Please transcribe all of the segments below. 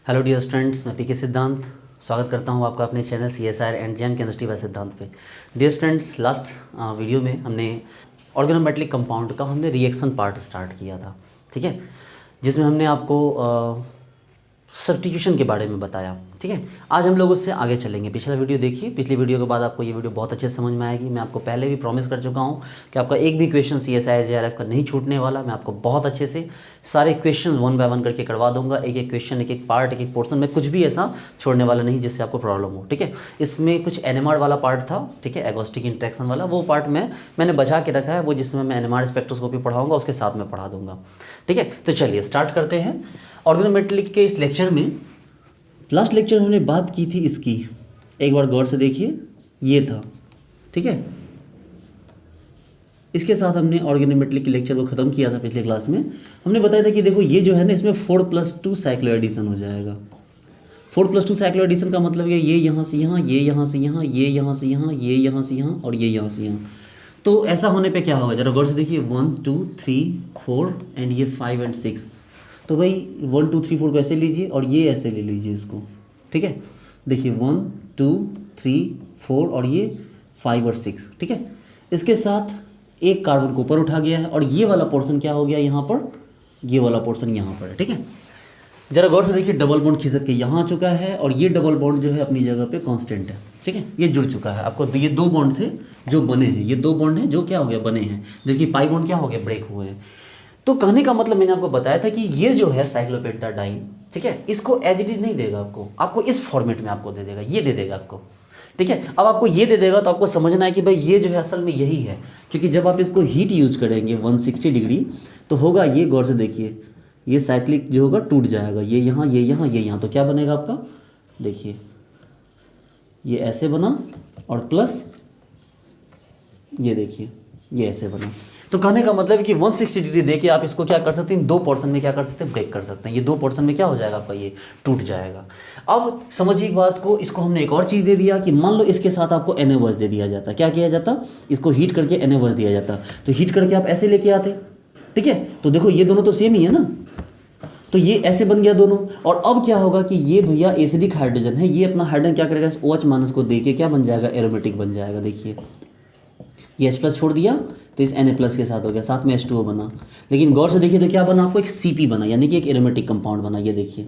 Hello dear students, मैं पीके सिद्धांत स्वागत करता हूं आपका अपने channel CSIR and Jain chemistry bye सिद्धांत पे। डियर स्टूडेंट्स, लास्ट वीडियो में हमने ऑर्गेनोमेटेलिक कंपाउंड का हमने रिएक्शन पार्ट स्टार्ट किया था, ठीक है, जिसमें हमने आपको सब्स्टिट्यूशन के बारे में बताया। ठीक है, आज हम लोग उससे आगे चलेंगे। पिछला वीडियो देखिए, पिछली वीडियो के बाद आपको ये वीडियो बहुत अच्छे से समझ में आएगी। मैं आपको पहले भी प्रॉमिस कर चुका हूँ कि आपका एक भी क्वेश्चन CSI JRF का नहीं छूटने वाला। मैं आपको बहुत अच्छे से सारे क्वेश्चन 1 बाय 1 करके करवा दूंगा। एक एक क्वेश्चन, एक एक पार्ट, एक एक पोर्सन में कुछ भी ऐसा छोड़ने वाला नहीं जिससे आपको प्रॉब्लम हो। ठीक है, इसमें कुछ NMR वाला पार्ट था, ठीक है, एगोस्टिक इंटरेक्शन वाला, वो पार्ट मैंने बचा के रखा है, वो जिसमें मैं NMR स्पेक्ट्रोस्कोपी पढ़ाऊँगा उसके साथ में पढ़ा दूँगा। ठीक है, तो चलिए स्टार्ट करते हैं। ऑर्गेनोमेटेलिक के इस लेक्चर में, लास्ट लेक्चर हमने बात की थी इसकी, एक बार गौर से देखिए, ये था, ठीक है। इसके साथ हमने ऑर्गेनोमेटेलिक के लेक्चर को ख़त्म किया था। पिछले क्लास में हमने बताया था कि देखो ये जो है ना, इसमें 4+2 साइक्लो एडिशन हो जाएगा। 4+2 साइक्लो एडिशन का मतलब ये यहाँ से यहाँ, ये यहाँ से यहाँ, ये यहाँ से यहाँ, ये यहाँ से यहाँ और ये यहाँ से यहाँ। तो ऐसा होने पे क्या होगा, जरा गौर से देखिए, 1 2 3 4 एंड ये 5 और 6। तो भाई 1 2 3 4 को ऐसे लीजिए और ये ऐसे ले लीजिए इसको, ठीक है। देखिए 1 2 3 4 और ये 5 और 6, ठीक है। इसके साथ एक कार्बन को ऊपर उठा गया है और ये वाला पोर्शन क्या हो गया यहाँ पर, ये वाला पोर्शन यहाँ पर है, ठीक है। जरा गौर से देखिए, डबल बॉन्ड खिसक के यहाँ आ चुका है और ये डबल बॉन्ड जो है अपनी जगह पे कांस्टेंट है, ठीक है, ये जुड़ चुका है। आपको ये 2 बॉन्ड थे जो बने हैं, ये 2 बॉन्ड हैं जो क्या हो गया, बने हैं, जबकि पाई बॉन्ड क्या हो गया, ब्रेक हुए हैं। तो कहने का मतलब मैंने आपको बताया था कि ये जो है साइक्लोपेंटाडाइन, ठीक है, इसको एज इट इज नहीं देगा आपको इस फॉर्मेट में आपको दे देगा, ये दे देगा आपको, ठीक है। अब आपको ये दे देगा तो आपको समझना है कि भाई ये जो है असल में यही है, क्योंकि जब आप इसको हीट यूज करेंगे 160 डिग्री तो होगा ये, गौर से देखिए, ये साइक्लिक जो होगा टूट जाएगा, ये यहाँ, ये यहाँ, ये यहाँ। तो क्या बनेगा आपका, देखिए ये ऐसे बना और प्लस ये देखिए ये ऐसे बना। तो कहने का मतलब है कि 160 डिग्री देके आप इसको क्या कर सकते हैं, 2 पोर्शन में क्या कर सकते हैं, ब्रेक कर सकते हैं। ये 2 पोर्शन में क्या हो जाएगा आपका, ये टूट जाएगा। अब समझिए एक बात को, इसको हमने एक और चीज़ दे दिया कि मान लो इसके साथ आपको NaOH दे दिया जाता, क्या किया जाता, इसको हीट करके NaOH दिया जाता, तो हीट करके आप ऐसे लेके आते, ठीक है। तो देखो ये दोनों तो सेम ही है ना, तो ये ऐसे बन गया दोनों। और अब क्या होगा कि ये भैया एसिडिक हाइड्रोजन है, ये अपना हाइड्रोजन क्या करेगा, इस OH- को दे के क्या बन जाएगा, एरोमेटिक बन जाएगा। देखिए ये H+ छोड़ दिया तो इस Na+ के साथ हो गया, साथ में H2O बना। लेकिन गौर से देखिए तो क्या बना आपको, एक Cp बना, यानी कि एक एरोमेटिक कंपाउंड बना। ये देखिए,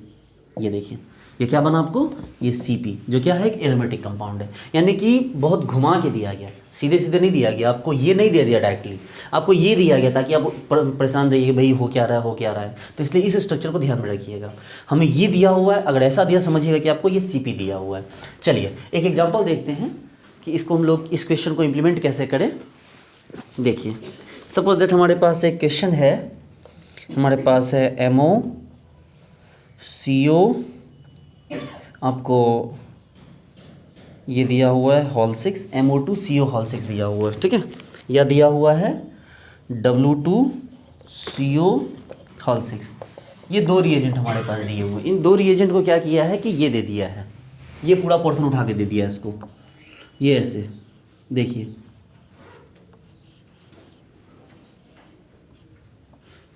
ये देखिए, ये क्या बना आपको, ये Cp, जो क्या है, एक एरोमेटिक कंपाउंड है। यानी कि बहुत घुमा के दिया गया, सीधे सीधे नहीं दिया गया आपको, ये नहीं दे दिया डायरेक्टली, आपको ये दिया गया ताकि आप परेशान रहिए भाई हो क्या रहा है, हो क्या रहा है। तो इसलिए इस स्ट्रक्चर को ध्यान में रखिएगा, हमें ये दिया हुआ है, अगर ऐसा दिया समझिएगा कि आपको ये Cp दिया हुआ है। चलिए एक एग्जाम्पल देखते हैं कि इसको हम लोग इस क्वेश्चन को इम्प्लीमेंट कैसे करें। देखिए सपोज दैट हमारे पास एक क्वेश्चन है, हमारे पास है MOCO, आपको ये दिया हुआ है होल6, MO2CO होल6 दिया हुआ है, ठीक है, या दिया हुआ है W2CO होल6। ये 2 रिएजेंट हमारे पास दिए हुए। इन 2 रिएजेंट को क्या किया है कि ये दे दिया है, ये पूरा पोर्शन उठा के दे दिया है इसको, ये ऐसे देखिए,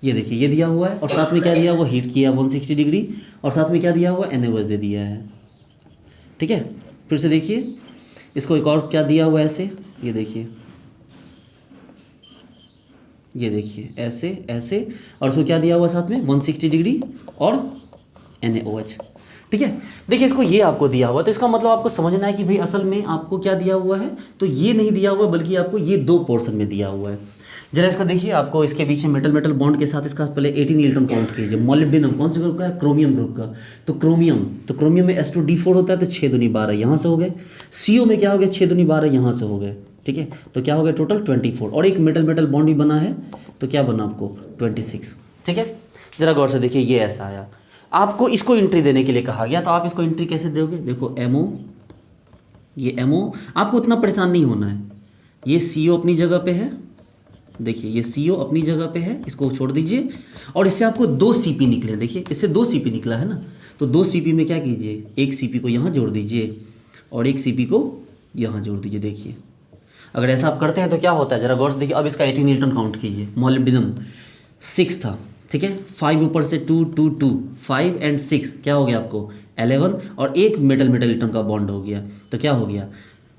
ये देखिए ये दिया हुआ है और साथ में क्या दिया हुआ, हीट किया 160 डिग्री और साथ में क्या दिया हुआ, NaOH दे दिया है, ठीक है। फिर से देखिए इसको एक और क्या दिया हुआ है, ऐसे, ये देखिए, ये देखिए ऐसे ऐसे, और इसको क्या दिया हुआ साथ में 160 डिग्री और NaOH, ठीक है। देखिए इसको ये आपको दिया हुआ, तो इसका मतलब आपको समझना है कि भाई असल में आपको क्या दिया हुआ है, तो ये नहीं दिया हुआ बल्कि आपको ये 2 पोर्शन में दिया हुआ है। जरा इसका देखिए, आपको इसके बीच में मेटल मेटल बॉन्ड के साथ इसका पहले 18 इलेक्ट्रॉन काउंट कीजिए। मॉलिब्डेनम कौन से ग्रुप का है, क्रोमियम ग्रुप का। तो क्रोमियम में H2D4 होता है, तो 6 दूनी 12 यहाँ से हो गए। CO में क्या हो गया, 6 दूनी 12 यहाँ से हो गए, ठीक है। तो क्या हो गया टोटल 24, और एक मेटल मेटल बॉन्ड भी बना है, तो क्या बना आपको 26, ठीक है। जरा गौर से देखिए, ये ऐसा आया, आपको इसको एंट्री देने के लिए कहा गया, तो आप इसको एंट्री कैसे दोगे, देखो MO, ये MO, आपको उतना परेशान नहीं होना है, ये CO अपनी जगह पे है, देखिए ये CO अपनी जगह पे है, इसको छोड़ दीजिए, और इससे आपको 2 Cp निकले, देखिए इससे 2 Cp निकला है ना, तो 2 Cp में क्या कीजिए, एक Cp को यहाँ जोड़ दीजिए और एक Cp को यहाँ जोड़ दीजिए। देखिए अगर ऐसा आप करते हैं तो क्या होता है, जरा गौर से देखिए। अब इसका 18 इलेक्ट्रॉन काउंट कीजिए, मॉलिब्डेनम 6 था, ठीक है, 5 ऊपर से 2 2 2 5 एंड 6 क्या हो गया आपको 11 और एक मेटल मेटल इलेक्ट्रॉन का बॉन्ड हो गया, तो क्या हो गया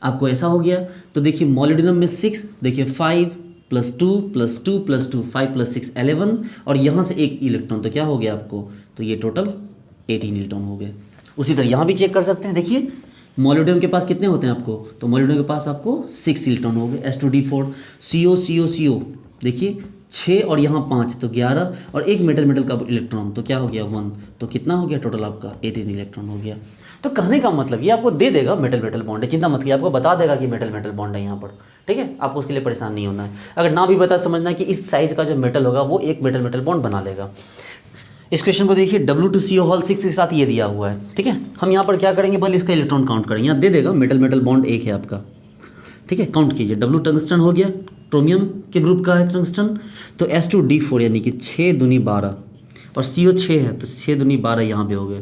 आपको ऐसा हो गया। तो देखिए मॉलिब्डेनम में 6, देखिए 5 + 2 + 2 + 2 5 + 6 11 और यहाँ से एक इलेक्ट्रॉन, तो क्या हो गया आपको, तो ये टोटल 18 इलेक्ट्रॉन हो गए। उसी तरह यहाँ भी चेक कर सकते हैं, देखिए मॉलिब्डेनम के पास कितने होते हैं आपको, तो मॉलिब्डेनम के पास आपको 6 इलेक्ट्रॉन हो गए, S2D4 CO CO CO देखिए 6 और यहाँ 5 तो 11 और एक मेटल मेटल का इलेक्ट्रॉन, तो क्या हो गया 1, तो कितना हो गया टोटल आपका 18 इलेक्ट्रॉन हो गया। तो कहने का मतलब ये आपको दे देगा मेटल मेटल बॉन्ड है, चिंता मत कीजिए, आपको बता देगा कि मेटल मेटल बॉन्ड है यहाँ पर, ठीक है, आपको उसके लिए परेशान नहीं होना है। अगर ना भी बता समझना है कि इस साइज़ का जो मेटल होगा वो एक मेटल मेटल बॉन्ड बना लेगा। इस क्वेश्चन को देखिए W2CO6 के साथ ये दिया हुआ है, ठीक है। हम यहाँ पर क्या करेंगे, बल इसका इलेक्ट्रॉन काउंट करेंगे, यहाँ दे देगा मेटल मेटल बॉन्ड एक है आपका, ठीक है, काउंट कीजिए। W टंगस्टन हो गया, क्रोमियम के ग्रुप का है टंगस्टन, तो S2D4 यानी कि 6 दूनी 12 और CO 6 है तो 6 दूनी 12 यहाँ पे हो गए,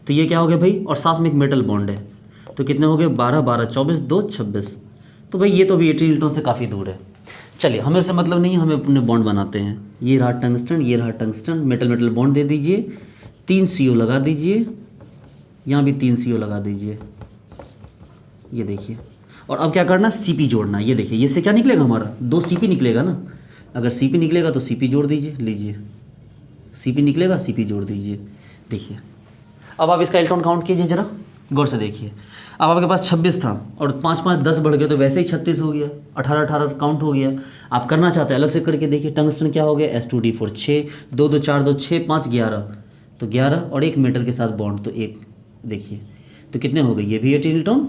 तो ये क्या हो गया भाई, और साथ में एक मेटल बॉन्ड है, तो कितने हो गए 12 12 24 2 26, तो भाई ये तो भी 18 इलेक्ट्रॉन से काफ़ी दूर है। चलिए हमें उससे मतलब नहीं, हमें अपने बॉन्ड बनाते हैं। ये रहा टंगस्टन, ये रहा टंगस्टन, मेटल मेटल बॉन्ड दे दीजिए, 3 CO लगा दीजिए, यहाँ भी 3 CO लगा दीजिए, ये देखिए। और अब क्या करना, CP जोड़ना, ये देखिए ये से क्या निकलेगा हमारा 2 CP निकलेगा ना, अगर CP निकलेगा तो CP जोड़ दीजिए, लीजिए CP निकलेगा CP जोड़ दीजिए, देखिए। अब आप इसका इलेक्ट्रॉन काउंट कीजिए जरा गौर से देखिए। अब आपके पास 26 था और 5 5 10 बढ़ गए तो वैसे ही 36 हो गया, 18 18 काउंट हो गया। आप करना चाहते हैं अलग से करके देखिए। टंगस्टन क्या हो गया, S2D4 6 2 2 4 2 6 5 11, तो 11 और एक मेटल के साथ बॉन्ड तो एक, देखिए तो कितने हो गए, ये भी 18 इलेक्ट्रॉन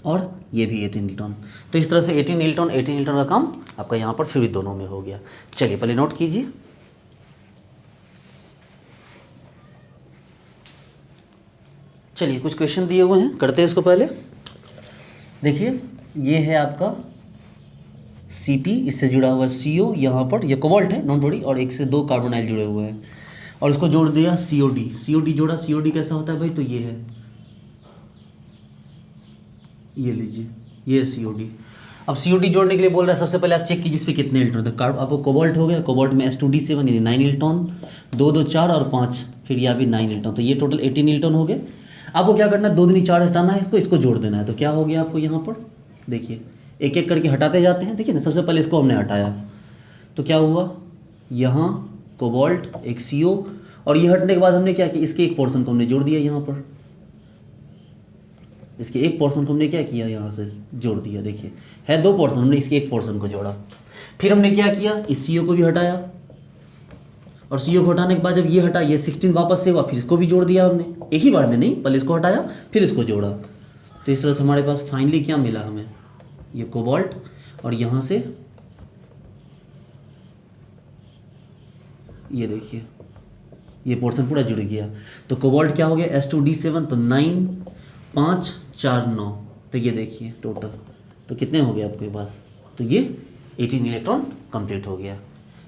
और ये भी 18 इलेक्ट्रॉन। तो इस तरह से 18 इलेक्ट्रॉन का काम आपका यहाँ पर फिर भी दोनों में हो गया। चलिए पहले नोट कीजिए। चलिए कुछ क्वेश्चन दिए हुए हैं, करते हैं इसको पहले। देखिए ये है आपका CP, इससे जुड़ा हुआ है CO, यहाँ पर ये कोबाल्ट है नॉन बॉडी और 1 से 2 कार्बोनाइल जुड़े हुए हैं और इसको जोड़ दिया COD जोड़ा। COD कैसा होता है भाई, तो ये है, ये लीजिए ये है COD। अब COD जोड़ने के लिए बोल रहा है, सबसे पहले आप चेक कीजिए इस पर कितने इलेक्ट्रॉन थे। आपको कोबाल्ट हो गया, कोबाल्ट में S2D7 यानी 9 इलेक्ट्रॉन, 2 2 4 और 5, फिर यहाँ भी 9 इलेक्ट्रॉन, तो ये टोटल 18 इलेक्ट्रॉन हो गए। आपको क्या करना है, 2 दूनी 4 हटाना है, इसको जोड़ देना है। तो क्या हो गया आपको यहाँ पर, देखिए एक एक करके हटाते जाते हैं, देखिए ना, सबसे पहले इसको हमने हटाया तो क्या हुआ, यहाँ कोबाल्ट एक CO और ये हटने के बाद हमने क्या किया, इसके एक पोर्शन को हमने जोड़ दिया यहाँ पर, इसके एक पोर्शन को हमने क्या किया यहाँ से जोड़ दिया। देखिए है 2 पोर्शन, हमने इसके एक पोर्शन को जोड़ा। फिर हमने क्या किया, इस CO को भी हटाया और CO को हटाने के बाद जब ये हटा, ये 16 वापस से हुआ, फिर इसको भी जोड़ दिया हमने, एक ही बार में नहीं, पहले इसको हटाया फिर इसको जोड़ा। तो इस तरह से हमारे पास फाइनली क्या मिला हमें, ये कोबाल्ट और यहाँ से ये देखिए ये पोर्शन पूरा जुड़ गया। तो कोबाल्ट क्या हो गया, S2D7 तो 9 5 4 9, तो ये देखिए टोटल तो कितने हो गए आपके पास, तो ये 18 इलेक्ट्रॉन कंप्लीट हो गया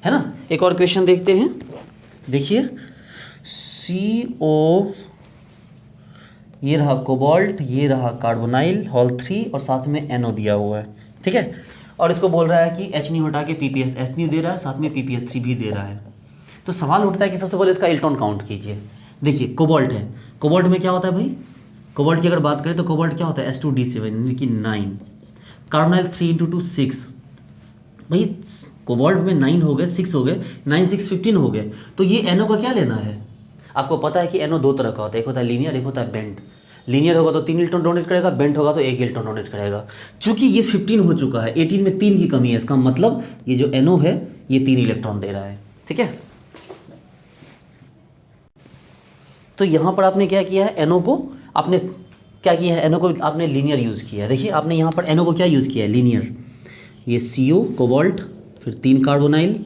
है ना। एक और क्वेश्चन देखते हैं। देखिए CO, ये रहा कोबाल्ट, ये रहा कार्बोनाइल हॉल 3 और साथ में NO दिया हुआ है, ठीक है। और इसको बोल रहा है कि HNO हटा के PPS HNO दे रहा है, साथ में PPS3 भी दे रहा है। तो सवाल उठता है कि सबसे पहले इसका इलेक्ट्रॉन काउंट कीजिए। देखिए कोबाल्ट है, कोबाल्ट में क्या होता है भाई, कोबाल्ट की अगर बात करें तो कोबाल्ट क्या होता है, S2D7 यानी कि 9, कार्बोनाइल 3 × 2 6, भाई कोबाल्ट में 9 हो गए, 6 हो गए, 9 6 15 हो गए। तो ये NO का क्या लेना है, आपको पता है कि NO 2 तरह का होता है, एक होता है लीनियर, एक होता है बेंट। लीनियर होगा तो 3 इलेक्ट्रॉन डोनेट करेगा, बेंट होगा तो 1 इलेक्ट्रॉन डोनेट करेगा। चूंकि ये 15 हो चुका है, 18 में 3 की कमी है, इसका मतलब ये जो NO है ये 3 इलेक्ट्रॉन दे रहा है, ठीक है। तो यहाँ पर आपने क्या किया है, NO को आपने क्या किया है, NO को आपने लीनियर यूज़ किया है। देखिए आपने यहाँ पर NO को क्या यूज़ किया है, लीनियर, ये CO कोबाल्ट फिर 3 कार्बोनाइल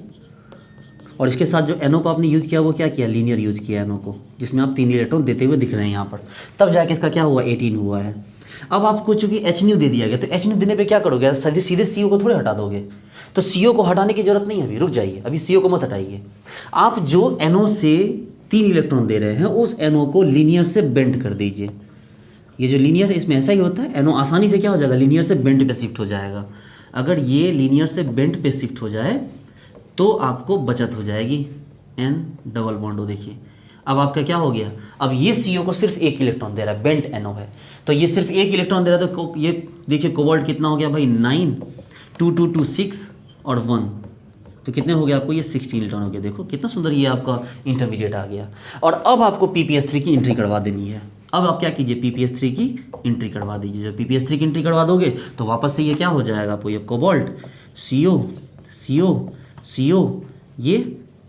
और इसके साथ जो NO को आपने यूज़ किया वो क्या किया, लीनियर यूज़ किया NO को, जिसमें आप 3 इलेक्ट्रॉन देते हुए दिख रहे हैं यहाँ पर, तब जाके इसका क्या हुआ 18 हुआ है। अब आपको चूंकि HNO दे दिया गया तो HNO देने पे क्या करोगे, सीधे CO को थोड़े हटा दोगे, तो CO को हटाने की जरूरत नहीं है, अभी रुक जाइए, अभी CO को मत हटाइए। आप जो NO से 3 इलेक्ट्रॉन दे रहे हैं उस NO को लीनियर से बेंड कर दीजिए। ये जो लीनियर है इसमें ऐसा ही होता है, NO आसानी से क्या हो जाएगा, लीनियर से बेंड पे शिफ्ट हो जाएगा। अगर ये लीनियर से बेंड पे शिफ्ट हो जाए तो आपको बचत हो जाएगी, N डबल बॉन्ड O। देखिए अब आपका क्या हो गया, अब ये CO को सिर्फ एक इलेक्ट्रॉन दे रहा है, बेंट NO है, तो ये सिर्फ एक इलेक्ट्रॉन दे रहा है, तो ये देखिए कोबाल्ट कितना हो गया भाई 9, 2 2 2 6 और 1, तो कितने हो गए आपको ये 16 इलेक्ट्रॉन हो गया। देखो कितना सुंदर ये आपका इंटरमीडिएट आ गया। और अब आपको PPS3 की एंट्री करवा देनी है। अब आप क्या कीजिए, PPS3 की एंट्री करवा दीजिए। जब PPS3 की एंट्री करवा दोगे तो वापस से ये क्या हो जाएगा आपको, ये कोबाल्ट CO CO CO ये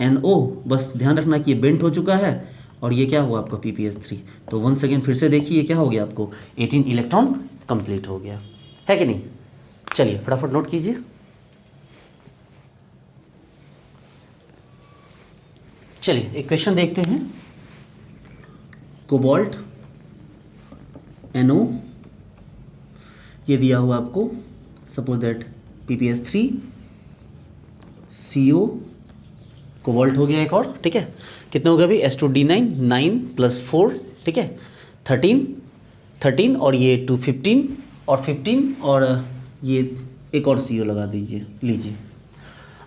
NO, बस ध्यान रखना कि ये बेंट हो चुका है और ये क्या हुआ आपका PPS3। तो 1 सेकेंड फिर से देखिए, ये क्या हो गया आपको 18 इलेक्ट्रॉन कंप्लीट हो गया है कि नहीं। चलिए फटाफट नोट कीजिए। चलिए एक क्वेश्चन देखते हैं। कोबाल्ट NO ये दिया हुआ आपको, suppose that PPS3 CO cobalt हो गया एक और, ठीक है। कितने हो गए अभी S2D9, 9 + 4, ठीक है 13 और ये 2 15 और 15 और ये एक और CO लगा दीजिए। लीजिए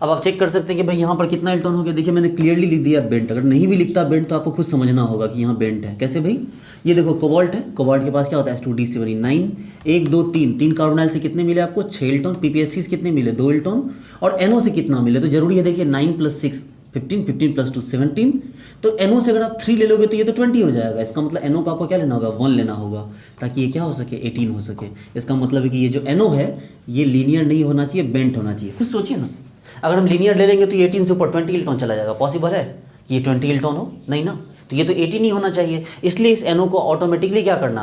अब आप चेक कर सकते हैं कि भाई यहाँ पर कितना इलेक्ट्रॉन हो गया। देखिए मैंने क्लियरली लिख दिया बेंट, अगर नहीं भी लिखता बेंट तो आपको खुद समझना होगा कि यहाँ बेंट है। कैसे भाई, ये देखो कोबाल्ट है, कोबाल्ट के पास क्या होता है S2D7 9, 1 2 3 कार्बोनाइल से कितने मिले आपको 6 इलेक्ट्रॉन, PPS3 से कितने मिले 2 इलेक्ट्रॉन और NO से कितना मिले, तो जरूरी है देखिए 9 + 6 15, 15 + 2 17, तो NO से अगर आप 3 ले लोगे तो ये तो 20 हो जाएगा। इसका मतलब NO का आपको क्या लेना होगा 1 लेना होगा, ताकि ये क्या हो सके 18 हो सके। इसका मतलब है कि ये जो NO है ये लीनियर नहीं होना चाहिए, बेंट होना चाहिए। खुद सोचिए ना, अगर हम लीनियर ले लेंगे तो ये 18 से ऊपर 20 इलेक्ट्रॉन चला जाएगा, पॉसिबल है कि ये 20 इलेक्ट्रॉन हो, नहीं ना, तो ये तो 18 ही होना चाहिए। इसलिए इस NO को ऑटोमेटिकली क्या करना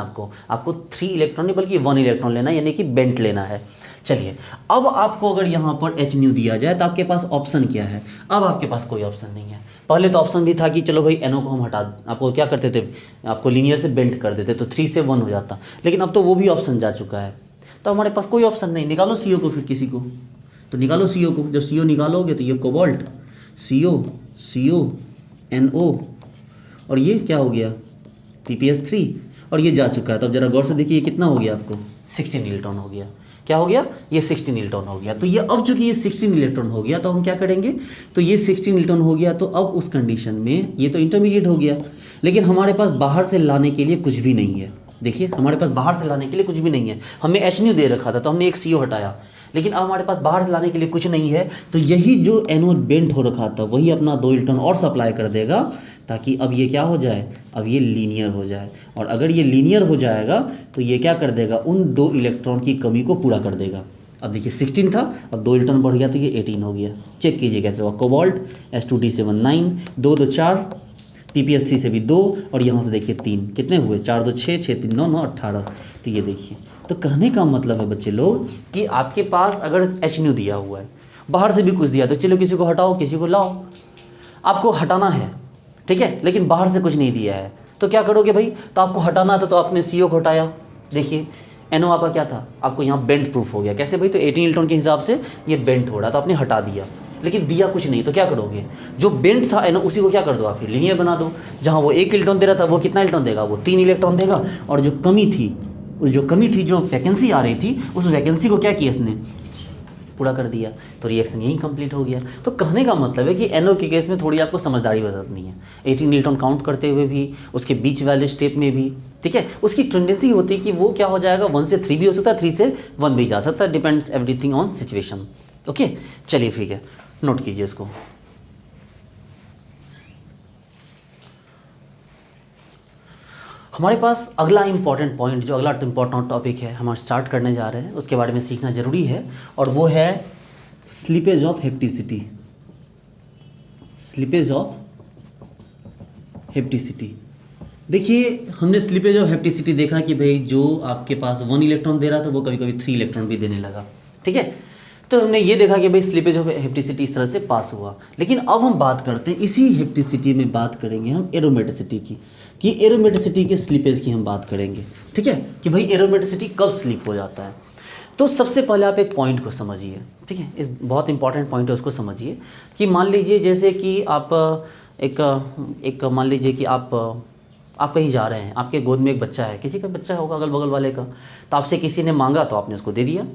आपको 3 इलेक्ट्रॉन नहीं बल्कि 1 इलेक्ट्रॉन लेना है, यानी कि बेंट लेना है। चलिए अब आपको अगर यहाँ पर HNu दिया जाए तो आपके पास ऑप्शन क्या है, अब आपके पास कोई ऑप्शन नहीं है। पहले तो ऑप्शन भी था कि चलो भाई NO को हम हटा, आपको क्या करते थे, आपको लीनियर से बेंट कर देते तो 3 से 1 हो जाता, लेकिन अब तो वो भी ऑप्शन जा चुका है, तो हमारे पास कोई ऑप्शन नहीं। निकालो CO को फिर किसी को, तो निकालो CO को। जब CO निकालोगे तो ये कोबाल्ट CO NO और ये क्या हो गया PPS3 और ये जा चुका है। तो अब जरा गौर से देखिए ये कितना हो गया आपको 16 इलेक्ट्रॉन हो गया। क्या हो गया, ये 16 इलेक्ट्रॉन हो गया। तो ये अब चूंकि ये 16 इलेक्ट्रॉन हो गया तो हम क्या करेंगे, तो ये 16 इलेक्ट्रॉन हो गया तो अब उस कंडीशन में ये तो इंटरमीडिएट हो गया, लेकिन हमारे पास बाहर से लाने के लिए कुछ भी नहीं है। देखिए हमारे पास बाहर से लाने के लिए कुछ भी नहीं है। हमें HNu दे रखा था तो हमने एक CO हटाया, लेकिन अब हमारे पास बाहर से लाने के लिए कुछ नहीं है, तो यही जो NO बेंट हो रखा था वही अपना 2 इलेक्ट्रॉन और सप्लाई कर देगा, ताकि अब ये क्या हो जाए, अब ये लीनियर हो जाए। और अगर ये लीनियर हो जाएगा तो ये क्या कर देगा, उन 2 इलेक्ट्रॉन की कमी को पूरा कर देगा। अब देखिए 16 था, अब 2 इलेक्ट्रॉन बढ़ गया तो ये 18 हो गया। चेक कीजिए कैसे हुआ, कोबाल्ट S2D7 9, 2 2 4, PPS3 से भी 2 और यहाँ से देखिए 3, कितने हुए 4 2 6 6 3 9 9 18। तो ये देखिए, तो कहने का मतलब है बच्चे लोग कि आपके पास अगर HNu दिया हुआ है, बाहर से भी कुछ दिया तो चलो किसी को हटाओ किसी को लाओ, आपको हटाना है, ठीक है, लेकिन बाहर से कुछ नहीं दिया है तो क्या करोगे भाई, तो आपको हटाना था तो आपने CO को हटाया। देखिए NO आपका क्या था, आपको यहाँ बेंट प्रूफ हो गया। कैसे भाई, तो 18 इलेक्ट्रॉन के हिसाब से ये बेंट हो रहा था, आपने हटा दिया, लेकिन दिया कुछ नहीं, तो क्या करोगे, जो बेंट था NO उसी को क्या कर दो आप, लीनियर बना दो। जहाँ वो 1 इलेक्ट्रॉन दे रहा था वो कितना इलेक्ट्रॉन देगा, वो 3 इलेक्ट्रॉन देगा, और जो कमी थी जो वैकेंसी आ रही थी उस वैकेंसी को क्या किया इसने, पूरा कर दिया, तो रिएक्शन यही कंप्लीट हो गया। तो कहने का मतलब है कि NO के केस में थोड़ी आपको समझदारी बरतनी है, 18 इलेक्ट्रॉन काउंट करते हुए भी, उसके बीच वाले स्टेप में भी, ठीक है। उसकी टेंडेंसी होती है कि वो क्या हो जाएगा, 1 से 3 भी हो सकता है, 3 से 1 भी जा सकता है, depends everything on situation. Okay चलिए ठीक है, नोट कीजिए इसको। हमारे पास अगला इंपॉर्टेंट पॉइंट, जो अगला इंपॉर्टेंट टॉपिक है हम स्टार्ट करने जा रहे हैं, उसके बारे में सीखना ज़रूरी है, और वो है slippage of hepticity. Slippage of hepticity. देखिए हमने स्लीपेज ऑफ हेप्टिसिटी देखा कि भाई जो आपके पास 1 इलेक्ट्रॉन दे रहा था वो कभी कभी 3 इलेक्ट्रॉन भी देने लगा, ठीक है। तो हमने ये देखा कि भाई स्लीपेज ऑफ हेप्टिसिटी इस तरह से पास हुआ। लेकिन अब हम बात करते हैं, इसी हेप्टिसिटी में बात करेंगे हम एरोमेटिसिटी की, कि एरोमेटिसिटी के स्लीपेज की हम बात करेंगे, ठीक है, कि भाई एरोमेटिसिटी कब स्लिप हो जाता है। तो सबसे पहले आप एक पॉइंट को समझिए, ठीक है, इस बहुत इंपॉर्टेंट पॉइंट है, उसको समझिए कि मान लीजिए जैसे कि आप एक मान लीजिए कि आप कहीं जा रहे हैं, आपके गोद में एक बच्चा है, किसी का बच्चा होगा अगल बगल वाले का, तो आपसे किसी ने मांगा तो आपने उसको दे दिया,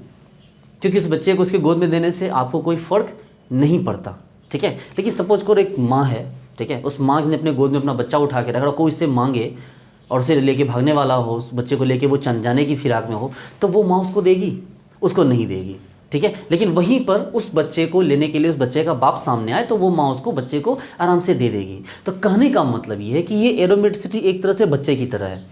क्योंकि उस बच्चे को उसके गोद में देने से आपको कोई फ़र्क नहीं पड़ता, ठीक है। लेकिन सपोज करो एक माँ है, ठीक है। उस माँ ने अपने गोद में अपना बच्चा उठा के रखा, कोई इससे मांगे और उसे लेके भागने वाला हो, उस बच्चे को लेके वो जाने की फिराक में हो, तो वो माँ उसको देगी? उसको नहीं देगी, ठीक है। लेकिन वहीं पर उस बच्चे को लेने के लिए उस बच्चे का बाप सामने आए तो वो माँ उसको बच्चे को आराम से दे देगी। तो कहने का मतलब ये है कि ये एरोमेटिसिटी एक तरह से बच्चे की तरह है।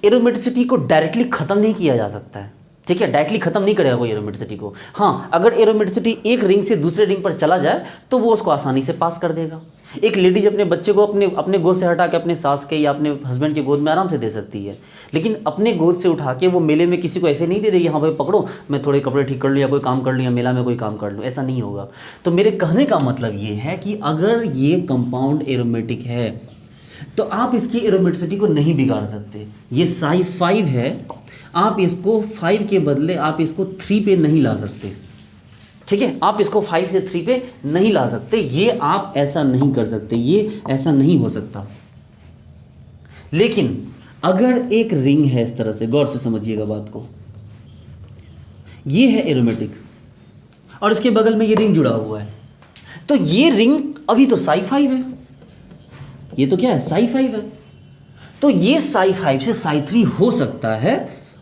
एरोमेटिसिटी को डायरेक्टली ख़त्म नहीं किया जा सकता है, ठीक है। डायरेक्टली ख़त्म नहीं करेगा कोई एरोमेटिसिटी को। हाँ, अगर एरोमेटिसिटी एक रिंग से दूसरे रिंग पर चला जाए तो वो उसको आसानी से पास कर देगा। एक लेडीज अपने बच्चे को अपने गोद से हटा के अपने सास के या अपने हस्बैंड के गोद में आराम से दे सकती है, लेकिन अपने गोद से उठा के वो मेले में किसी को ऐसे नहीं दे देगी, हाँ भाई पकड़ो मैं थोड़े कपड़े ठीक कर लूँ या कोई काम कर लूँ या मेला में कोई काम कर लूँ, ऐसा नहीं होगा। तो मेरे कहने का मतलब ये है कि अगर ये कंपाउंड एरोमेटिक है तो आप इसकी एरोमेटिसिटी को नहीं बिगाड़ सकते। ये साई 5 है, आप इसको 5 के बदले आप इसको 3 पे नहीं ला सकते, ठीक है। आप इसको 5 से 3 पे नहीं ला सकते, ये आप ऐसा नहीं कर सकते, ये ऐसा नहीं हो सकता। लेकिन अगर एक रिंग है इस तरह से, गौर से समझिएगा बात को, ये है एरोमेटिक और इसके बगल में ये रिंग जुड़ा हुआ है, तो ये रिंग अभी तो साई 5 है, ये तो क्या है, साई 5 है। तो ये साई 5 से साई 3 हो सकता है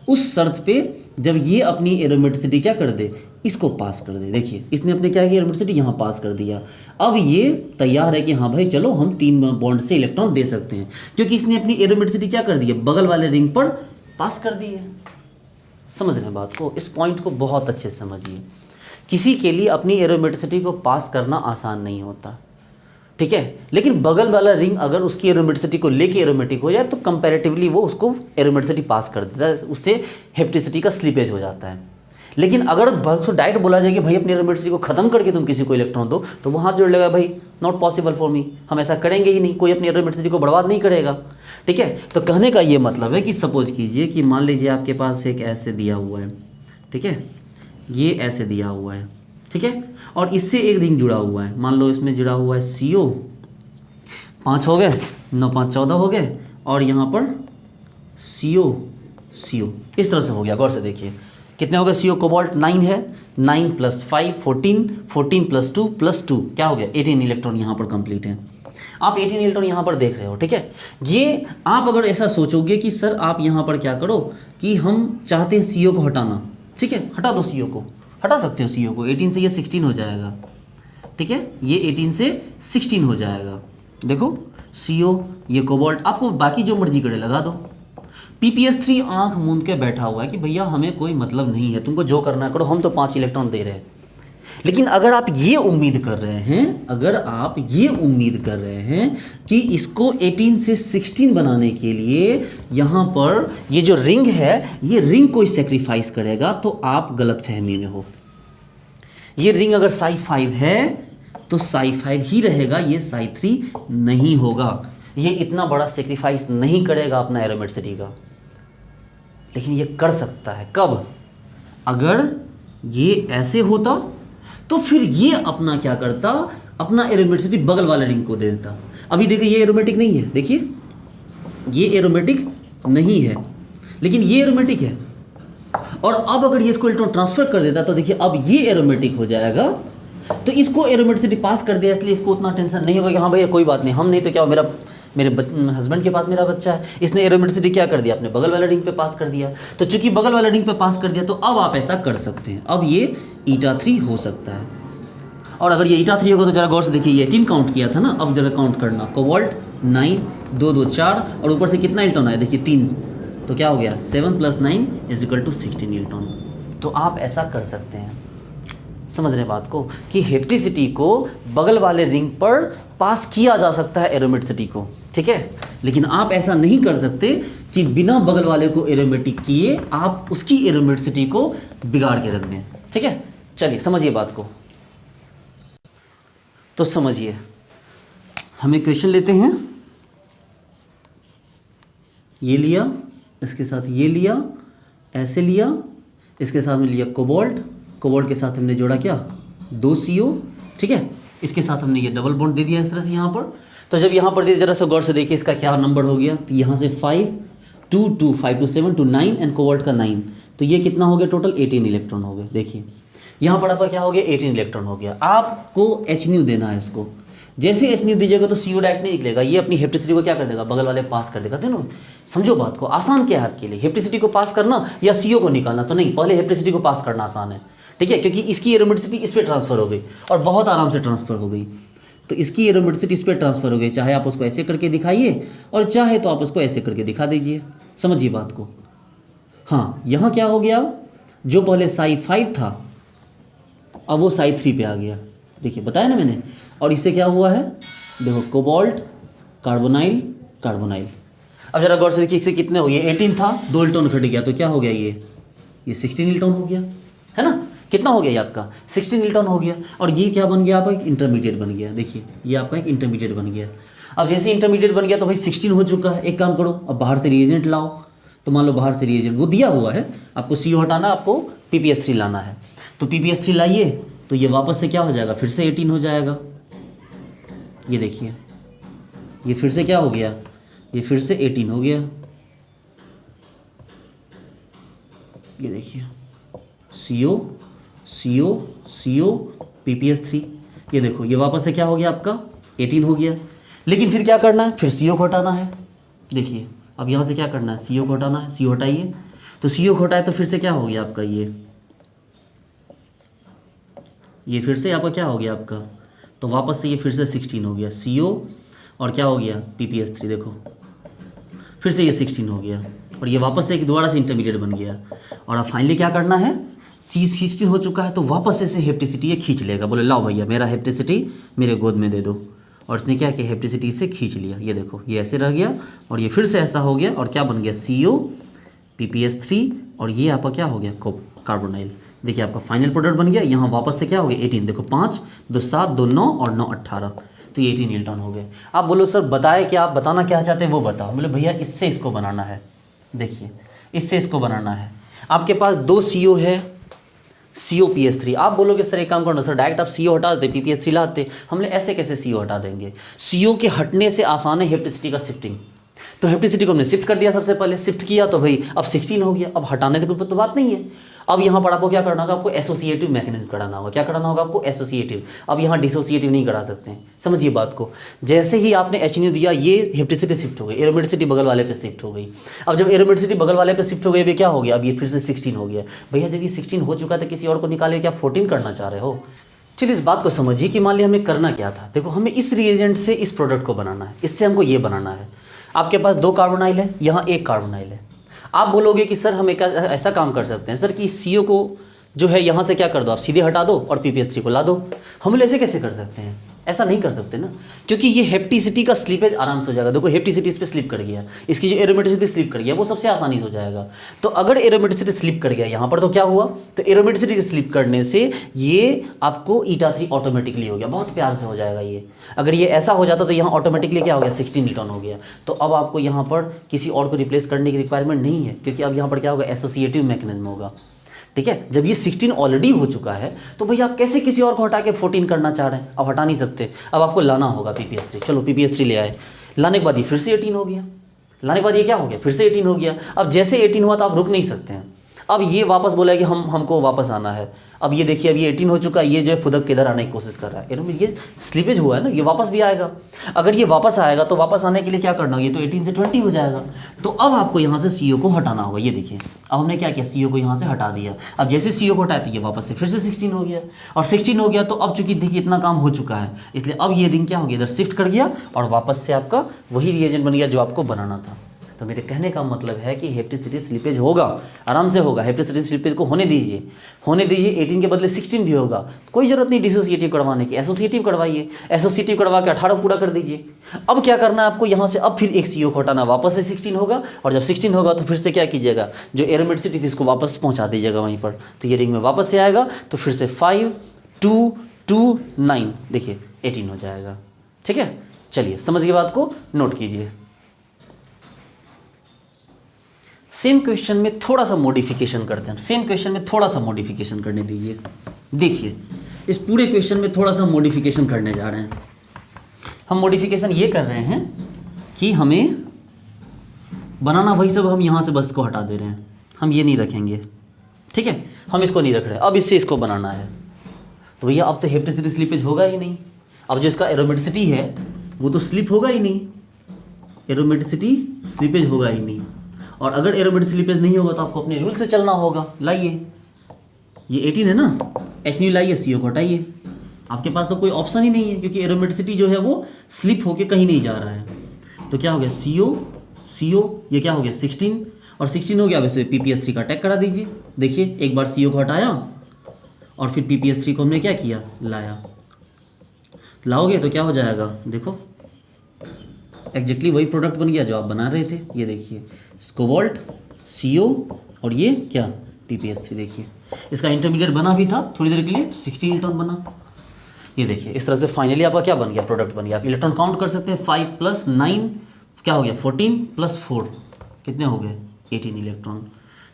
उस शर्त पे जब ये अपनी एरोमेटिसिटी क्या कर दे, इसको पास कर दे। देखिए इसने अपने क्या किया, एरोमेटिसिटी यहाँ पास कर दिया। अब ये तैयार है कि हाँ भाई चलो हम 3 बॉन्ड से इलेक्ट्रॉन दे सकते हैं, क्योंकि इसने अपनी एरोमेटिसिटी क्या कर दी है, बगल वाले रिंग पर पास कर दी है। समझ रहे हैं बात को, इस पॉइंट को बहुत अच्छे से समझिए। किसी के लिए अपनी एरोमेटिसिटी को पास करना आसान नहीं होता, ठीक है। लेकिन बगल वाला रिंग अगर उसकी एरोमेटिसिटी को लेके एरोमेटिक हो जाए तो कंपैरेटिवली वो उसको एरोमेटिसिटी पास कर देता है, उससे हेप्टिसिटी का स्लीपेज हो जाता है। लेकिन अगर उसको डायरेक्ट बोला जाए कि भाई अपनी एरोमेटिसिटी को खत्म करके तुम किसी को इलेक्ट्रॉन दो, तो वो हाथ जोड़ लेगा, भाई नॉट पॉसिबल फॉर मी, हम ऐसा करेंगे ही नहीं, कोई अपनी एरोमेटिसिटी को बर्बाद नहीं करेगा, ठीक है। तो कहने का ये मतलब है कि सपोज कीजिए कि मान लीजिए आपके पास एक ऐसे दिया हुआ है, ठीक है, ये ऐसे दिया हुआ है, ठीक है, और इससे एक रिंग जुड़ा हुआ है, मान लो इसमें जुड़ा हुआ है CO, 5 हो गए, 9 5 14 हो गए, और यहाँ पर CO इस तरह से हो गया। गौर से देखिए कितने हो गए, CO कोबाल्ट 9 है, 9 + 5 14, 14 + 2 + 2 क्या हो गया, 18 इलेक्ट्रॉन यहाँ पर कंप्लीट है। आप 18 इलेक्ट्रॉन यहाँ पर देख रहे हो, ठीक है। ये आप अगर ऐसा सोचोगे कि सर आप यहाँ पर क्या करो कि हम चाहते हैं CO को हटाना, ठीक है, हटा दो CO को, हटा सकते हो CO को, 18 से ये 16 हो जाएगा, ठीक है, ये 18 से 16 हो जाएगा। देखो CO, ये कोबाल्ट, आपको बाकी जो मर्जी करे लगा दो। PPS3 आंख मूंद के बैठा हुआ है कि भैया हमें कोई मतलब नहीं है, तुमको जो करना है करो, हम तो 5 इलेक्ट्रॉन दे रहे हैं। लेकिन अगर आप ये उम्मीद कर रहे हैं, अगर आप ये उम्मीद कर रहे हैं कि इसको 18 से 16 बनाने के लिए यहाँ पर ये जो रिंग है, ये रिंग कोई सेक्रीफाइस करेगा, तो आप गलत फहमी में हो। ये रिंग अगर साई 5 है तो साई 5 ही रहेगा, ये साई 3 नहीं होगा। ये इतना बड़ा सेक्रीफाइस नहीं करेगा अपना एरोमेटिसिटी का, लेकिन ये कर सकता है कब, अगर ये ऐसे होता तो फिर ये अपना क्या करता, अपना एरोमेटिसिटी बगल वाले रिंग को दे देता। अभी देखिए ये एरोमेटिक नहीं है, देखिए ये एरोमेटिक नहीं है, लेकिन ये एरोमेटिक है। और अब अगर ये इसको इलेक्ट्रॉन ट्रांसफर कर देता तो देखिए अब ये एरोमेटिक हो जाएगा, तो इसको एरोमेटिसिटी पास कर दिया, इसलिए इसको उतना टेंशन नहीं होगा कि हाँ भैया कोई बात नहीं, हम नहीं तो क्या, मेरे हस्बैंड के पास मेरा बच्चा है, इसने एरोमेटिसिटी क्या कर दिया, अपने बगल वाले रिंग पे पास कर दिया। तो चूंकि बगल वाले रिंग पे पास कर दिया तो अब आप ऐसा कर सकते हैं, अब ये eta3 हो सकता है। और अगर ये eta3 होगा तो जरा गौर से देखिए, ये 18 काउंट किया था ना, अब जरा काउंट करना, कोबाल्ट 9 2 2 4 और ऊपर से कितना इलेक्ट्रॉन आया, देखिए 3, तो क्या हो गया 7 + 9 = 16 इलेक्ट्रॉन। तो आप ऐसा कर सकते हैं। समझ रहे बात को कि हेप्टिसिटी को बगल वाले रिंग पर पास किया जा सकता है एरोमेटिसिटी को, ठीक है। लेकिन आप ऐसा नहीं कर सकते कि बिना बगल वाले को एरोमेटिक किए आप उसकी एरोमेटिसिटी को बिगाड़ के रख दें, ठीक है। चलिए समझिए बात को, तो समझिए हम एक क्वेश्चन लेते हैं, ये लिया, इसके साथ ये लिया, ऐसे लिया, इसके साथ में लिया कोबाल्ट के साथ हमने जोड़ा क्या 2 CO, ठीक है, इसके साथ हमने ये डबल बॉन्ड दे दिया इस तरह से यहाँ पर। तो जब यहाँ पर दे, जरा सा गौर से देखिए इसका क्या नंबर हो गया, तो यहाँ से 5 2 2 5 2 7 2 9 एंड कोबाल्ट का 9, तो ये कितना हो गया टोटल 18 इलेक्ट्रॉन हो गए। देखिए यहाँ पर आपका क्या हो गया 18 इलेक्ट्रॉन हो गया। आपको HNu देना है इसको, जैसे एच नहीं दीजिएगा तो CO डायरेक्ट नहीं निकलेगा, ये अपनी हेप्टिसिटी को क्या कर देगा, बगल वाले पास कर देगा। दोनों समझो बात को, आसान क्या है आपके लिए, हेप्टिसिटी को पास करना या CO को निकालना? तो नहीं, पहले हेप्टिसिटी को पास करना आसान है, ठीक है, क्योंकि इसकी एरोमेटिसिटी इस पर ट्रांसफर हो गई और बहुत आराम से ट्रांसफर हो गई। तो इसकी एरोमेटिसिटी इस पर ट्रांसफर हो गई, चाहे आप उसको ऐसे करके दिखाइए और चाहे तो आप उसको ऐसे करके दिखा दीजिए। समझिए बात को। हाँ, यहाँ क्या हो गया, जो पहले psi5 था अब वो psi3 पे आ गया। देखिए बताया ना मैंने। और इससे क्या हुआ है, देखो कोबाल्ट कार्बोनाइल कार्बोनाइल। अब जरा गौर से देखिए, इससे कितने हो गए, 18 था, 2 इलेक्ट्रॉन घट गया, तो क्या हो गया, ये 16 इलेक्ट्रॉन हो गया, है ना। कितना हो गया ये आपका, 16 इलेक्ट्रॉन हो गया। और ये क्या बन गया आपका, एक इंटरमीडिएट बन गया। देखिए ये आपका एक इंटरमीडिएट बन गया। अब जैसे इंटरमीडिएट बन गया तो भाई 16 हो चुका है। एक काम करो, अब बाहर से रिएजेंट लाओ। तो मान लो बाहर से रिएजेंट वो दिया हुआ है, आपको CO हटाना, आपको PPS3 लाना है। तो PPS3 लाइए, तो ये वापस से क्या हो जाएगा, फिर से 18 हो जाएगा। ये देखिए, ये फिर से क्या हो गया, ये फिर से 18 हो गया। ये देखिए CO CO CO PPS3, ये देखो ये वापस से क्या हो गया, आपका 18 हो गया। लेकिन फिर क्या करना है, फिर CO को हटाना है। देखिए अब यहाँ से क्या करना है, CO को हटाना है। CO हटाइए, तो CO को हटाए तो फिर से क्या हो गया आपका, ये फिर से आपका क्या हो गया आपका, तो वापस से ये फिर से 16 हो गया। CO और क्या हो गया, PPS3, देखो फिर से ये 16 हो गया और ये वापस से एक दोबारा से इंटरमीडिएट बन गया। और अब फाइनली क्या करना है, 16 हो चुका है तो वापस से हेप्टिसिटी ये खींच लेगा। बोले लाओ भैया मेरा हेप्टिसिटी मेरे गोद में दे दो। और इसने क्या किया, हेप्टिसिटी से खींच लिया। ये देखो ये ऐसे रह गया और ये फिर से ऐसा हो गया और क्या बन गया, CO PPS3 और ये आपका क्या हो गया, कार्बोनाइल। देखिए आपका फाइनल प्रोडक्ट बन गया। यहाँ वापस से क्या हो गया, 18, देखो 5 2 7 2 9 और 9 18, तो ये 18 इलेक्ट्रॉन हो गए। आप बोलो सर बताए क्या, आप बताना क्या चाहते हैं वो बताओ। बोले भैया इससे इसको बनाना है। देखिए इससे इसको बनाना है। आपके पास 2 CO है, CO PS3। आप बोलोगे सर एक काम करना सर, डायरेक्ट आप CO हटा देते, PPS3 लाते। हमने ऐसे कैसे CO हटा देंगे, CO के हटने से आसान है हेप्टिसिटी का शिफ्टिंग। तो हेप्टिसिटी को हमने शिफ्ट कर दिया, सबसे पहले शिफ्ट किया तो भाई अब 16 हो गया। अब हटाने की तो बात नहीं है। अब यहाँ पर आपको क्या करना होगा, आपको एसोसिएटिव मैकेनिज्म कराना होगा। क्या कराना होगा आपको, एसोसिएटिव। अब यहाँ डिसोसिएटिव नहीं करा सकते हैं। समझिए बात को। जैसे ही आपने HNO दिया, ये हेप्टिसिटी शिफ्ट हो गई, एरोमेटिसिटी बगल वाले पे शिफ्ट हो गई। अब जब एरोमेटिसिटी बगल वाले पे शिफ्ट हो गई, अभी क्या हो गया, अब ये फिर से 16 हो गया। भैया जब ये 16 हो चुका था, किसी और को निकाले, क्या 14 करना चाह रहे हो? चलिए इस बात को समझिए कि मान लिया हमें करना क्या था। देखो हमें इस रिएजेंट से इस प्रोडक्ट को बनाना है, इससे हमको ये बनाना है। आपके पास 2 कार्बोनाइल है, यहाँ 1 कार्बोनाइल है। आप बोलोगे कि सर हम एक ऐसा काम कर सकते हैं सर कि CO को जो है यहाँ से क्या कर दो, आप सीधे हटा दो और PPS3 को ला दो। हम लोग ऐसे कैसे कर सकते हैं, ऐसा नहीं कर सकते ना, क्योंकि ये हेप्टिसिटी का स्लिपेज आराम से हो जाएगा। देखो हेप्टिसिटी इस पर स्लिप कर गया, इसकी जो एरोमेटिसिटी स्लिप कर गया वो सबसे आसानी से हो जाएगा। तो अगर एरोमेटिसिटी स्लिप कर गया यहाँ पर तो क्या हुआ, तो एरोमेटिसिटी के स्लिप करने से ये आपको eta3 ऑटोमेटिकली हो गया, बहुत प्यार से हो जाएगा ये। अगर ये ऐसा हो जाता तो यहाँ ऑटोमेटिकली क्या हो गया, 16 इलेक्ट्रॉन हो गया। तो अब आपको यहाँ पर किसी और को रिप्लेस करने की रिक्वायरमेंट नहीं है, क्योंकि अब यहाँ पर क्या होगा, एसोसिएटिव मैकेनिज्म होगा। ठीक है, जब ये 16 ऑलरेडी हो चुका है तो भैया आप कैसे किसी और को हटा के 14 करना चाह रहे हैं, अब हटा नहीं सकते। अब आपको लाना होगा PPS3। चलो PPS3 ले आए, लाने के बाद ये फिर से 18 हो गया, लाने के बाद ये क्या हो गया, फिर से 18 हो गया। अब जैसे 18 हुआ तो आप रुक नहीं सकते हैं। अब ये वापस बोला कि हमको वापस आना है। अब ये देखिए, अब ये 18 हो चुका है, ये जो है फुदक के इधर आने की कोशिश कर रहा है। ये स्लिपेज हुआ है ना, ये वापस भी आएगा। अगर ये वापस आएगा तो वापस आने के लिए क्या करना होगा, ये तो 18 से 20 हो जाएगा। तो अब आपको यहाँ से CO को हटाना होगा। ये देखिए अब हमने क्या किया, CO को यहाँ से हटा दिया। अब जैसे CO को हटाए तो ये वापस से फिर से 16 हो गया, और 16 हो गया तो अब चूंकि देखिए इतना काम हो चुका है, इसलिए अब ये रिंग क्या हो गया, इधर शिफ्ट कर गया और वापस से आपका वही रिएजेंट बन गया जो आपको बनाना था। तो मेरे कहने का मतलब है कि हेप्टिसिटी स्लिपेज होगा, आराम से होगा। हेप्टिसिटी स्लिपेज को होने दीजिए, होने दीजिए। 18 के बदले 16 भी होगा, कोई ज़रूरत नहीं डिसोसिएटिव करवाने की। एसोसिएटिव करवाइए, एसोसिएटिव करवा के 18 पूरा कर दीजिए। अब क्या करना है आपको, यहाँ से अब फिर एक CO को हटाना, वापस से 16 होगा। और जब 16 होगा तो फिर से क्या कीजिएगा, जो एरोमेटिसिटी थी इसको वापस पहुँचा दीजिएगा वहीं पर। तो ये रिंग में वापस से आएगा, तो फिर से 5 2 2 9, देखिए 18 हो जाएगा। ठीक है, चलिए समझ के बात को नोट कीजिए। सेम क्वेश्चन में थोड़ा सा मॉडिफिकेशन करते हैं। सेम क्वेश्चन में थोड़ा सा मॉडिफिकेशन करने दीजिए। देखिए इस पूरे क्वेश्चन में थोड़ा सा मॉडिफिकेशन करने जा रहे हैं हम। मॉडिफिकेशन ये कर रहे हैं कि हमें बनाना वही सब, हम यहाँ से बस को हटा दे रहे हैं, हम ये नहीं रखेंगे। ठीक है, हम इसको नहीं रख रहे, अब इससे इसको बनाना है। तो भैया अब तो हेप्टिसिटी स्लिपेज होगा ही नहीं। अब जो इसका एरोमेटिसिटी है वो तो स्लिप होगा ही नहीं, एरोमेटिसिटी स्लिपेज होगा ही नहीं। और अगर एरोमेटिक स्लिपेज नहीं होगा तो आपको अपने रूल से चलना होगा। लाइए ये 18 है ना, HNU लाइए, CO को हटाइए, आपके पास तो कोई ऑप्शन ही नहीं है क्योंकि एरोमेटिसिटी जो है वो स्लिप होके कहीं नहीं जा रहा है। तो क्या हो गया CO ये क्या हो गया 16, और 16 हो गया। अब इसे PPS3 का टैग करा दीजिए। देखिए एक बार CO को हटाया और फिर PPS3 को हमने क्या किया, लाओगे तो क्या हो जाएगा, देखो एग्जैक्टली वही प्रोडक्ट बन गया जो आप बना रहे थे। ये देखिए कोबाल्ट, CO और ये क्या PPS3। देखिए इसका इंटरमीडिएट बना भी था थोड़ी देर के लिए, 16 इलेक्ट्रॉन बना। ये देखिए इस तरह से फाइनली आपका क्या बन गया, प्रोडक्ट बन गया। आप इलेक्ट्रॉन काउंट कर सकते हैं, 5 + 9 क्या हो गया, 14 + 4 कितने हो गए, 18 इलेक्ट्रॉन।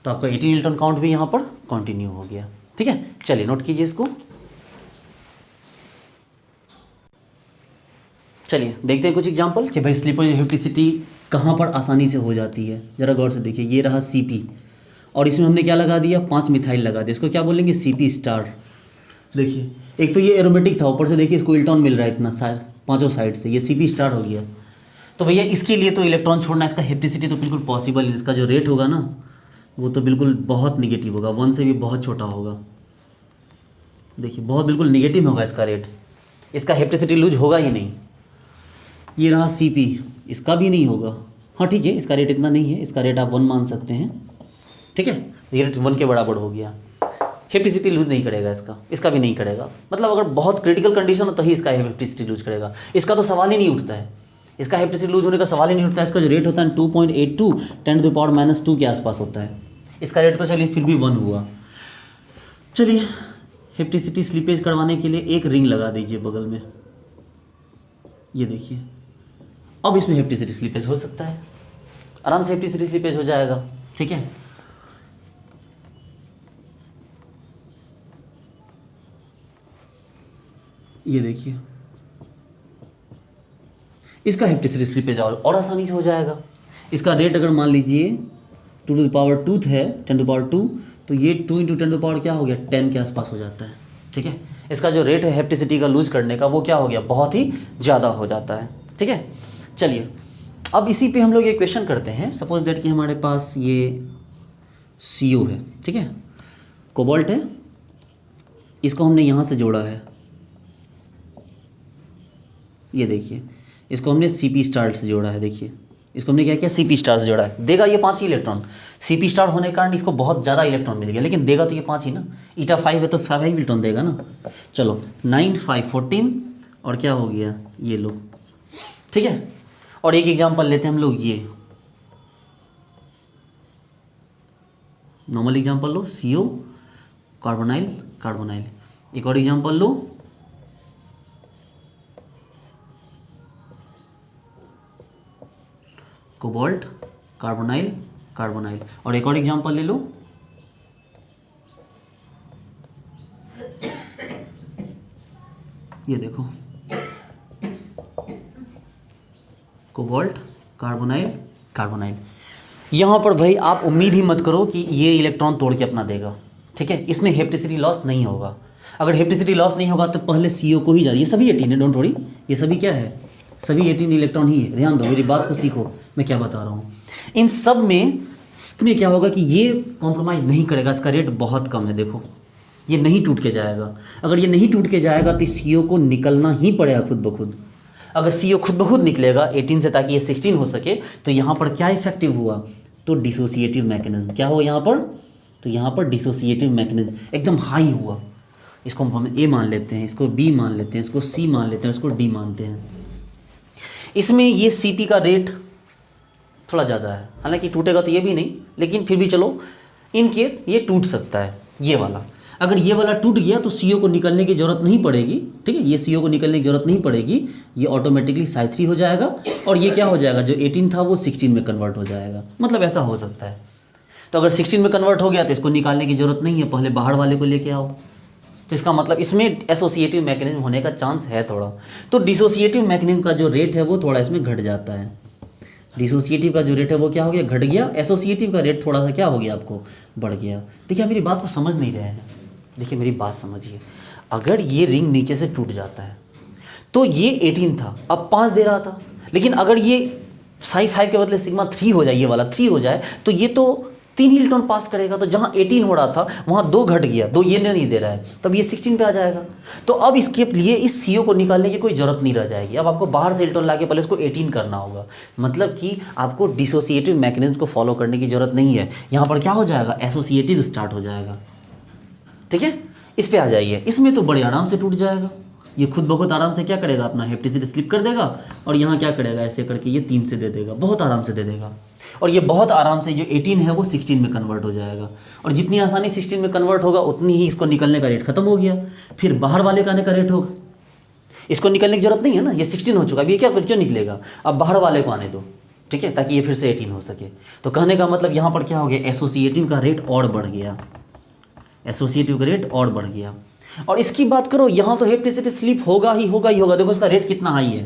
तो आपका 18 इलेक्ट्रॉन काउंट भी यहाँ पर कंटिन्यू हो गया। ठीक है, चलिए नोट कीजिए इसको। चलिए देखते हैं कुछ एग्जांपल कि भाई स्लीपर हेप्टिसिटी कहाँ पर आसानी से हो जाती है। ज़रा गौर से देखिए, ये रहा CP और इसमें हमने क्या लगा दिया, 5 मिथाइल लगा दिया। इसको क्या बोलेंगे, CP*। देखिए एक तो ये एरोमेटिक था, ऊपर से देखिए इसको इलेक्ट्रॉन मिल रहा है इतना पांचों साइड से, ये CP* हो गया। तो भैया इसके लिए तो इलेक्ट्रॉन छोड़ना, इसका हेप्टिसिटी तो बिल्कुल पॉसिबल नहीं। इसका जो रेट होगा ना वो तो बिल्कुल बहुत निगेटिव होगा, 1 से भी बहुत छोटा होगा। देखिए बहुत बिल्कुल निगेटिव होगा इसका रेट, इसका हेप्टिसिटी लूज होगा ही नहीं। ये रहा CP, इसका भी नहीं होगा। हाँ ठीक है, इसका रेट इतना नहीं है, इसका रेट आप 1 मान सकते हैं। ठीक है, ये रेट 1 के बराबर हो गया। हेप्टिसिटी लूज नहीं करेगा इसका भी नहीं करेगा। मतलब अगर बहुत क्रिटिकल कंडीशन हो तभी इसका हेप्टिसिटी लूज करेगा, इसका तो सवाल ही नहीं उठता है। इसका हेप्टिसिटी लूज होने का सवाल ही नहीं उठता है। इसका जो रेट होता है 2.82 10⁻⁻2 के आसपास होता है। इसका रेट तो चलिए फिर भी 1 हुआ। चलिए हेप्टिसिटी स्लीपेज करवाने के लिए एक रिंग लगा दीजिए बगल में। ये देखिए अब इसमें हेप्टिसिटी स्लीपेज हो सकता है, आराम से हेप्टिसिटी स्लीपेज हो जाएगा। ठीक है, ये देखिए इसका हेप्टिसिटी स्लीपेज और आसानी से हो जाएगा। इसका रेट अगर मान लीजिए 2⁻² है, 10⁻², तो ये 2 × 10 क्या हो गया, 10 के आसपास हो जाता है। ठीक है, इसका जो रेट है हेप्टिसिटी का लूज करने का वो क्या हो गया, बहुत ही ज़्यादा हो जाता है। ठीक है, चलिए अब इसी पे हम लोग ये क्वेश्चन करते हैं। सपोज दैट कि हमारे पास ये CO है, ठीक है, कोबाल्ट है, इसको हमने यहाँ से जोड़ा है। ये देखिए इसको हमने CP* से जोड़ा है। देखिए इसको हमने क्या किया, CP* से जोड़ा है। देगा ये 5 ही इलेक्ट्रॉन, CP* होने के कारण इसको बहुत ज़्यादा इलेक्ट्रॉन मिल गया, लेकिन देगा तो ये 5 ही ना। ईटा 5 है तो 5 इलेक्ट्रॉन देगा ना। चलो 9 5 14 और क्या हो गया, ये लो। ठीक है, और एक एग्जांपल लेते हैं हम लोग, ये नॉर्मल एग्जांपल लो, CO कार्बोनाइल। एक और एग्जांपल लो, कोबाल्ट कार्बोनाइल। और एक और एग्जांपल ले लो, ये देखो कोबाल्ट कार्बोनाइल। यहाँ पर भाई आप उम्मीद ही मत करो कि ये इलेक्ट्रॉन तोड़ के अपना देगा। ठीक है, इसमें हेप्टिसिटी लॉस नहीं होगा। अगर हेप्टिसिटी लॉस नहीं होगा तो पहले CO को ही जा, ये सभी 18 है, डोंट वरी, ये सभी क्या है, सभी 18 इलेक्ट्रॉन ही है। ध्यान दो, मेरी बात को सीखो, मैं क्या बता रहा हूँ। इन सब में क्या होगा कि ये कॉम्प्रोमाइज़ नहीं करेगा, इसका रेट बहुत कम है। देखो ये नहीं टूट के जाएगा। अगर ये नहीं टूट के जाएगा तो CO को निकलना ही पड़ेगा खुद ब खुद। अगर CO खुद ब खुद निकलेगा 18 से ताकि ये 16 हो सके, तो यहाँ पर क्या इफेक्टिव हुआ, तो डिसोसिएटिव मैकेनिज्म क्या हुआ यहाँ पर, तो यहाँ पर डिसोसिएटिव मैकेनिज्म एकदम हाई हुआ। इसको हम A मान लेते हैं, इसको B मान लेते हैं, इसको C मान लेते हैं, इसको D मानते हैं। इसमें ये CP का रेट थोड़ा ज़्यादा है, हालांकि टूटेगा तो ये भी नहीं, लेकिन फिर भी चलो इन केस ये टूट सकता है। ये वाला अगर ये वाला टूट गया तो CO को निकलने की ज़रूरत नहीं पड़ेगी। ठीक है, ये CO को निकलने की ज़रूरत नहीं पड़ेगी, ये ऑटोमेटिकली Psi3 हो जाएगा और ये क्या हो जाएगा, जो 18 था वो 16 में कन्वर्ट हो जाएगा। मतलब ऐसा हो सकता है। तो अगर 16 में कन्वर्ट हो गया तो इसको निकालने की ज़रूरत नहीं है, पहले बाहर वाले को लेके आओ। तो इसका मतलब इसमें एसोसिएटिव मैकेनिज्म होने का चांस है थोड़ा। तो डिसोसिएटिव मैकेनिज्म का जो रेट है वो थोड़ा इसमें घट जाता है। डिसोसिएटिव का जो रेट है वो क्या हो गया, घट गया। एसोसिएटिव का रेट थोड़ा सा क्या हो गया, आपको बढ़ गया। देखिए आप मेरी बात को समझ नहीं रहे हैं। देखिए मेरी बात समझिए, अगर ये रिंग नीचे से टूट जाता है तो ये 18 था, अब 5 दे रहा था, लेकिन अगर ये साई 5 के बदले सिग्मा 3 हो जाए, ये वाला 3 हो जाए, तो ये तो 3 ही इलेक्ट्रॉन पास करेगा। तो जहाँ 18 हो रहा था वहाँ 2 घट गया, 2 ये नहीं दे रहा है, तब ये 16 पे आ जाएगा। तो अब इसके लिए इस CO को निकालने की कोई ज़रूरत नहीं रह जाएगी। अब आपको बाहर से इलेक्ट्रॉन लाके पहले इसको 18 करना होगा, मतलब कि आपको डिसोसिएटिव मैकेनिज्म को फॉलो करने की ज़रूरत नहीं है। यहाँ पर क्या हो जाएगा, एसोसिएटिव स्टार्ट हो जाएगा। ठीक है, इस पर आ जाइए। इसमें तो बड़े आराम से टूट जाएगा, ये खुद बहुत आराम से क्या करेगा, अपना हेप्टेसिटी स्लिप कर देगा और यहाँ क्या करेगा, ऐसे करके ये 3 से दे देगा, बहुत आराम से दे देगा। और ये बहुत आराम से जो 18 है वो 16 में कन्वर्ट हो जाएगा। और जितनी आसानी 16 में कन्वर्ट होगा उतनी ही इसको निकलने का रेट खत्म हो गया। फिर बाहर वाले का आने का रेट होगा, इसको निकलने की जरूरत नहीं है ना, ये 16 हो चुका, अब ये क्या क्यों निकलेगा, अब बाहर वाले को आने दो। ठीक है, ताकि ये फिर से 18 हो सके। तो कहने का मतलब यहाँ पर क्या हो गया, एसोसिएटिव का रेट और बढ़ गया, एसोसिएटिव का रेट और बढ़ गया। और इसकी बात करो, यहाँ तो हेप्टेसिटी स्लिप होगा ही होगा ही होगा। देखो इसका रेट कितना हाई है,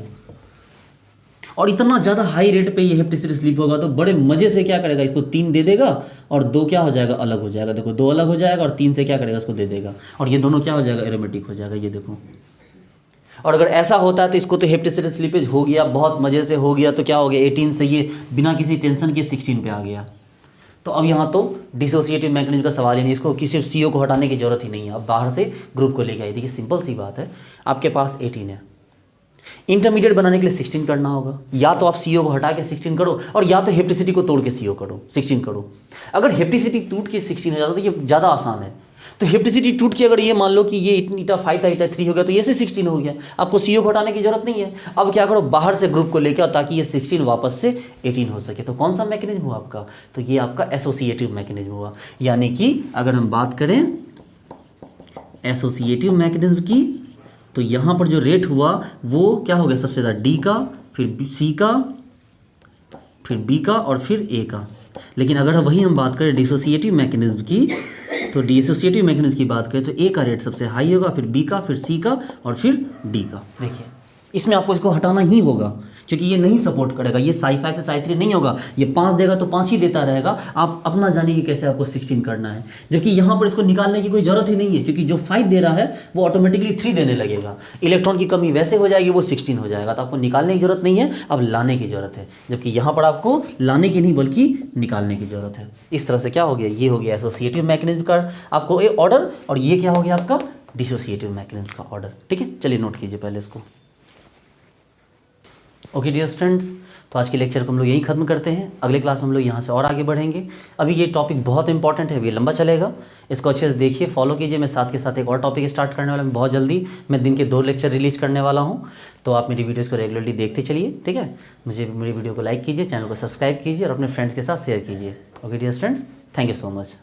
और इतना ज़्यादा हाई रेट पे ये हेप्टेसिटी स्लिप होगा तो बड़े मज़े से क्या करेगा, इसको 3 दे देगा और 2 क्या हो जाएगा, अलग हो जाएगा। देखो 2 अलग हो जाएगा और 3 से क्या करेगा, इसको दे देगा, और ये दोनों क्या हो जाएगा, एरोमेटिक हो जाएगा। ये देखो, और अगर ऐसा होता है तो इसको तो हेप्टेसिटी स्लिपेज हो गया, बहुत मज़े से हो गया। तो क्या हो गया, 18 से ये बिना किसी टेंशन के 16 पे आ गया। तो अब यहाँ तो डिसोसिएटिव मैकेनिज्म का सवाल ही नहीं, इसको किसी CO को हटाने की जरूरत ही नहीं है। अब बाहर से ग्रुप को लेके आई। देखिए सिंपल सी बात है, आपके पास 18 है, इंटरमीडिएट बनाने के लिए 16 करना होगा। या तो आप CO को हटा के 16 करो, और या तो हेप्टेसिटी को तोड़ के CO करो, 16 करो। अगर हेप्टेसिटी टूट के 16 हो जाता तो ये ज़्यादा आसान है। तो हेप्टेसिटी टूट के अगर ये मान लो कि ये ईटा 5 था, ईटा 3 हो गया, तो ये से 16 हो गया। आपको CO को हटाने की जरूरत नहीं है। अब क्या करो, बाहर से ग्रुप को लेकर आओ ताकि ये 16 वापस से 18 हो सके। तो कौन सा मैकेनिज्म हुआ आपका, तो ये आपका एसोसिएटिव मैकेनिज्म हुआ। यानी कि अगर हम बात करें एसोसिएटिव मैकेनिज्म की, तो यहाँ पर जो रेट हुआ वो क्या हो गया, सबसे ज़्यादा D का, फिर C का, फिर B का, और फिर A का। लेकिन अगर वही हम बात करें डिसोसिएटिव मैकेनिज्म की, तो डिसोसिएटिव मैकेनिज्म की बात करें तो A का रेट सबसे हाई होगा, फिर B का, फिर C का, और फिर D का। देखिए इसमें आपको इसको हटाना ही होगा, क्योंकि ये नहीं सपोर्ट करेगा। ये साई 5 से साई 3 नहीं होगा, ये 5 देगा तो 5 ही देता रहेगा। आप अपना जानिए कि कैसे आपको 16 करना है। जबकि यहाँ पर इसको निकालने की कोई ज़रूरत ही नहीं है, क्योंकि जो 5 दे रहा है वो ऑटोमेटिकली 3 देने लगेगा। इलेक्ट्रॉन की कमी वैसे हो जाएगी, वो 16 हो जाएगा। तो आपको निकालने की जरूरत नहीं है, अब लाने की ज़रूरत है। जबकि यहाँ पर आपको लाने की नहीं बल्कि निकालने की ज़रूरत है। इस तरह से क्या हो गया, ये हो गया एसोसिएटिव मैकेनिज्म का आपको ऑर्डर, और ये क्या हो गया आपका डिसोसिएटिव मैकेनिज्म का ऑर्डर। ठीक है, चलिए नोट कीजिए पहले इसको। ओके डियर स्टूडेंट्स, तो आज के लेक्चर को हम लोग यहीं ख़त्म करते हैं। अगले क्लास में हम लोग यहाँ से और आगे बढ़ेंगे। अभी ये टॉपिक बहुत इंपॉर्टेंट है, अभी ये लंबा चलेगा, इसको अच्छे से देखिए, फॉलो कीजिए। मैं साथ के साथ एक और टॉपिक स्टार्ट करने वाला हूँ बहुत जल्दी। मैं दिन के 2 लेक्चर रिलीज़ करने वाला हूँ, तो आप मेरी वीडियोज़ को रेगुलरली देखते चलिए। ठीक है, मेरी वीडियो को लाइक कीजिए, चैनल को सब्सक्राइब कीजिए और अपने फ्रेंड्स के साथ शेयर कीजिए। Okay dear students, thank you so much.